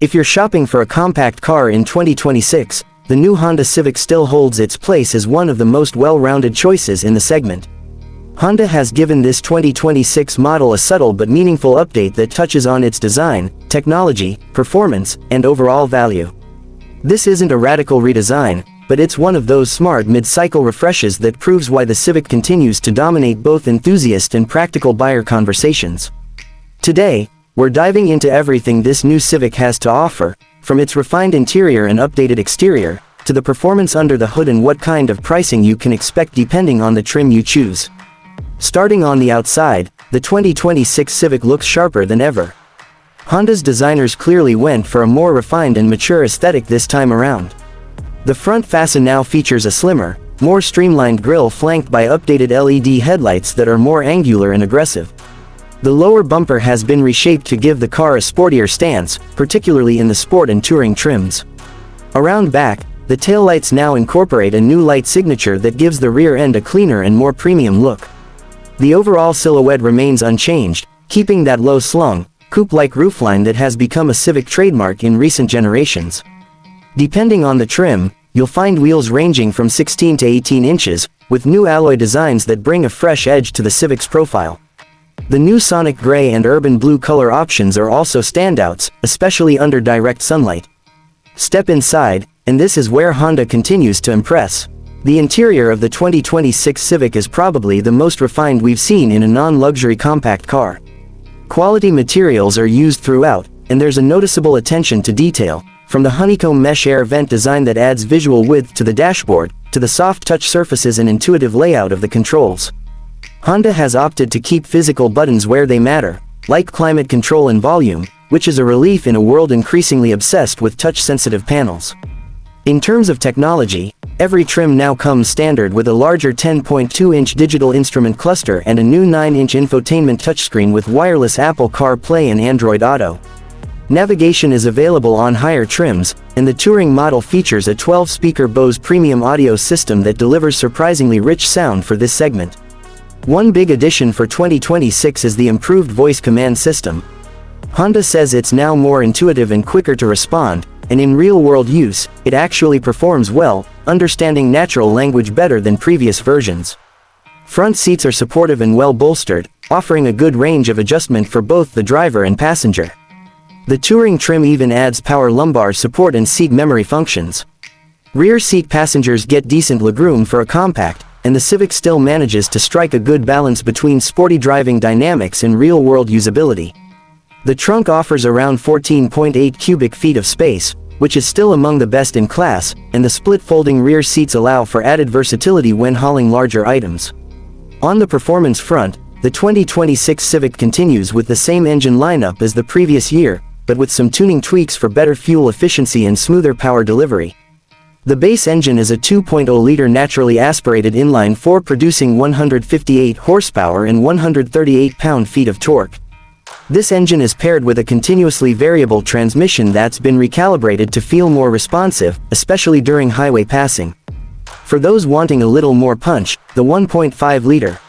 If you're shopping for a compact car in 2026, the new Honda Civic still holds its place as one of the most well-rounded choices in the segment. Honda has given this 2026 model a subtle but meaningful update that touches on its design, technology, performance, and overall value. This isn't a radical redesign, but it's one of those smart mid-cycle refreshes that proves why the Civic continues to dominate both enthusiast and practical buyer conversations. Today, we're diving into everything this new Civic has to offer, from its refined interior and updated exterior, to the performance under the hood and what kind of pricing you can expect depending on the trim you choose. Starting on the outside, the 2026 Civic looks sharper than ever. Honda's designers clearly went for a more refined and mature aesthetic this time around. The front fascia now features a slimmer, more streamlined grille flanked by updated LED headlights that are more angular and aggressive. The lower bumper has been reshaped to give the car a sportier stance, particularly in the sport and touring trims. Around back, the taillights now incorporate a new light signature that gives the rear end a cleaner and more premium look. The overall silhouette remains unchanged, keeping that low-slung, coupe-like roofline that has become a Civic trademark in recent generations. Depending on the trim, you'll find wheels ranging from 16 to 18 inches, with new alloy designs that bring a fresh edge to the Civic's profile. The new Sonic Gray and Urban Blue color options are also standouts, especially under direct sunlight. Step inside, and this is where Honda continues to impress. The interior of the 2026 Civic is probably the most refined we've seen in a non-luxury compact car. Quality materials are used throughout, and there's a noticeable attention to detail, from the honeycomb mesh air vent design that adds visual width to the dashboard, to the soft touch surfaces and intuitive layout of the controls. Honda has opted to keep physical buttons where they matter, like climate control and volume, which is a relief in a world increasingly obsessed with touch-sensitive panels. In terms of technology, every trim now comes standard with a larger 10.2-inch digital instrument cluster and a new 9-inch infotainment touchscreen with wireless Apple CarPlay and Android Auto. Navigation is available on higher trims, and the touring model features a 12-speaker Bose premium audio system that delivers surprisingly rich sound for this segment. One big addition for 2026 is the improved voice command system. Honda says it's now more intuitive and quicker to respond, and in real-world use, it actually performs well, understanding natural language better than previous versions. Front seats are supportive and well-bolstered, offering a good range of adjustment for both the driver and passenger. The touring trim even adds power lumbar support and seat memory functions. Rear seat passengers get decent legroom for a compact, and the Civic still manages to strike a good balance between sporty driving dynamics and real-world usability. The trunk offers around 14.8 cubic feet of space, which is still among the best in class, and the split-folding rear seats allow for added versatility when hauling larger items. On the performance front, the 2026 Civic continues with the same engine lineup as the previous year, but with some tuning tweaks for better fuel efficiency and smoother power delivery. The base engine is a 2.0-liter naturally aspirated inline-4 producing 158 horsepower and 138 pound-feet of torque. This engine is paired with a continuously variable transmission that's been recalibrated to feel more responsive, especially during highway passing. For those wanting a little more punch, the 1.5-liter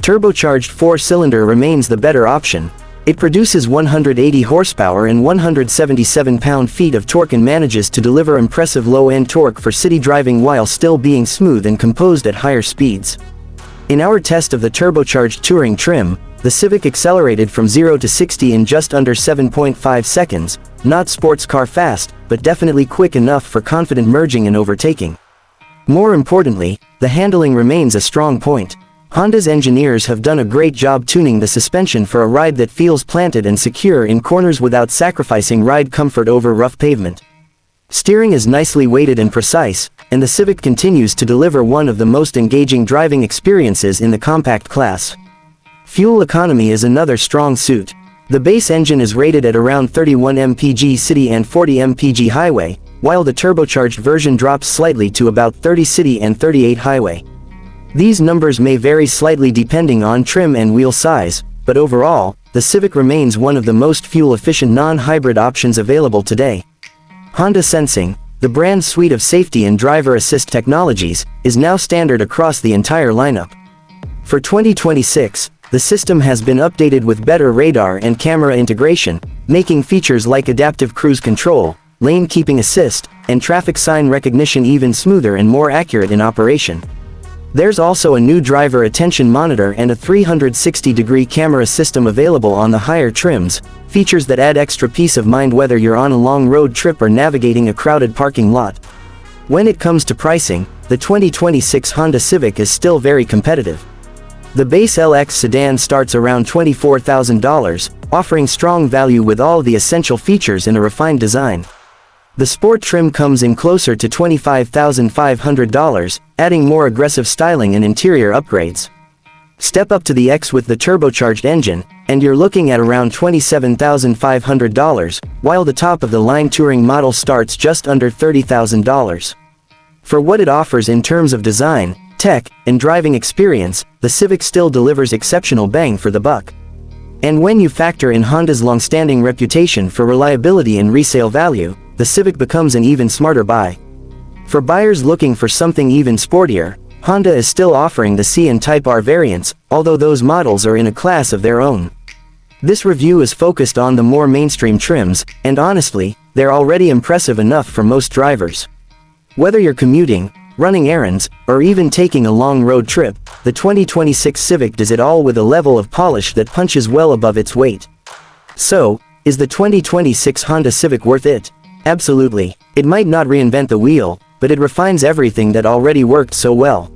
turbocharged 4-cylinder remains the better option. It produces 180 horsepower and 177 pound-feet of torque and manages to deliver impressive low-end torque for city driving while still being smooth and composed at higher speeds. In our test of the turbocharged touring trim, the Civic accelerated from 0 to 60 in just under 7.5 seconds, not sports car fast, but definitely quick enough for confident merging and overtaking. More importantly, the handling remains a strong point. Honda's engineers have done a great job tuning the suspension for a ride that feels planted and secure in corners without sacrificing ride comfort over rough pavement. Steering is nicely weighted and precise, and the Civic continues to deliver one of the most engaging driving experiences in the compact class. Fuel economy is another strong suit. The base engine is rated at around 31 mpg city and 40 mpg highway, while the turbocharged version drops slightly to about 30 city and 38 highway. These numbers may vary slightly depending on trim and wheel size, but overall, the Civic remains one of the most fuel-efficient non-hybrid options available today. Honda Sensing, the brand's suite of safety and driver assist technologies, is now standard across the entire lineup. For 2026, the system has been updated with better radar and camera integration, making features like adaptive cruise control, lane keeping assist, and traffic sign recognition even smoother and more accurate in operation. There's also a new driver attention monitor and a 360-degree camera system available on the higher trims, features that add extra peace of mind whether you're on a long road trip or navigating a crowded parking lot. When it comes to pricing, the 2026 Honda Civic is still very competitive. The base LX sedan starts around $24,000, offering strong value with all the essential features in a refined design. The sport trim comes in closer to $25,500, adding more aggressive styling and interior upgrades. Step up to the X with the turbocharged engine, and you're looking at around $27,500, while the top-of-the-line touring model starts just under $30,000. For what it offers in terms of design, tech, and driving experience, the Civic still delivers exceptional bang for the buck. And when you factor in Honda's long-standing reputation for reliability and resale value, the Civic becomes an even smarter buy. For buyers looking for something even sportier, Honda is still offering the C and Type R variants, although those models are in a class of their own. This review is focused on the more mainstream trims, and honestly, they're already impressive enough for most drivers. Whether you're commuting, running errands, or even taking a long road trip, the 2026 Civic does it all with a level of polish that punches well above its weight. So, is the 2026 Honda Civic worth it? Absolutely. It might not reinvent the wheel, but it refines everything that already worked so well.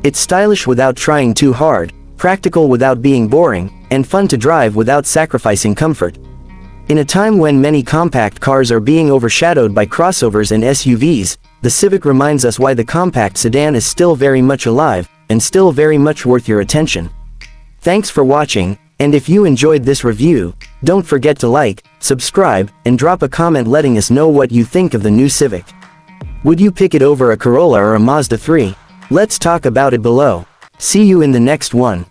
It's stylish without trying too hard, practical without being boring, and fun to drive without sacrificing comfort. In a time when many compact cars are being overshadowed by crossovers and SUVs, the Civic reminds us why the compact sedan is still very much alive, and still very much worth your attention. Thanks for watching, and if you enjoyed this review, don't forget to like, subscribe, and drop a comment letting us know what you think of the new Civic. Would you pick it over a Corolla or a Mazda 3? Let's talk about it below. See you in the next one.